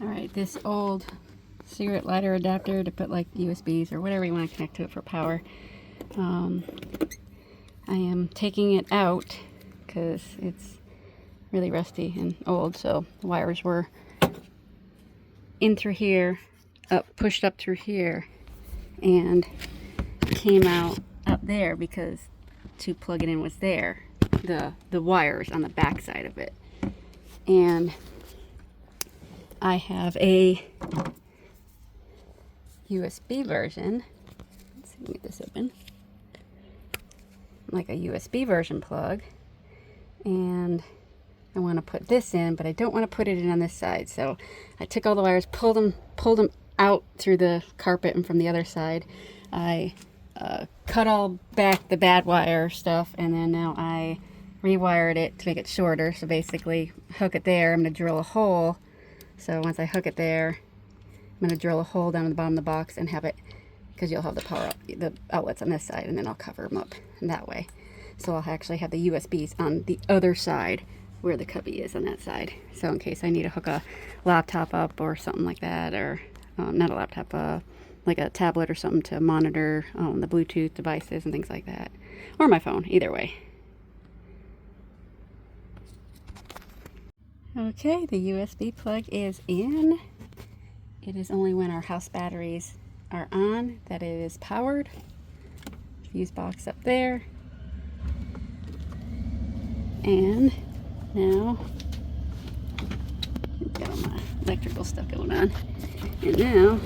Alright, this old cigarette lighter adapter to put like USBs or whatever you want to connect to it for power. I am taking it out because it's really rusty and old, so the wires were in through here, pushed up through here, and came out up there because to plug it in was there, the wires on the back side of it. And I have a USB version. Let's see if we can get this open. Like a USB version plug, and I want to put this in, but I don't want to put it in on this side. So I took all the wires, pulled them out through the carpet, and from the other side I cut all back the bad wire stuff, and then now I rewired it to make it shorter. So basically hook it there, I'm going to drill a hole. So once I hook it there, I'm going to drill a hole down in the bottom of the box and have it, because you'll have the outlets on this side, and then I'll cover them up that way. So I'll actually have the USBs on the other side where the cubby is on that side. So in case I need to hook a laptop up or something like that, or not a laptop, like a tablet or something to monitor the Bluetooth devices and things like that, or my phone, either way. Okay, the USB plug is in. It is only when our house batteries are on that it is powered. Fuse box up there. And now I've got all my electrical stuff going on. And now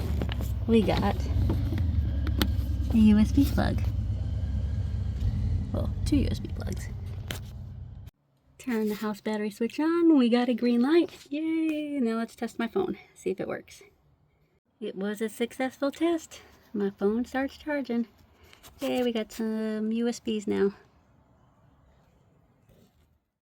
we got a USB plug. Well, 2 USB plugs. Turn the house battery switch on. We got a green light. Yay! Now let's test my phone. See if it works. It was a successful test. My phone starts charging. Yay, we got some USBs now.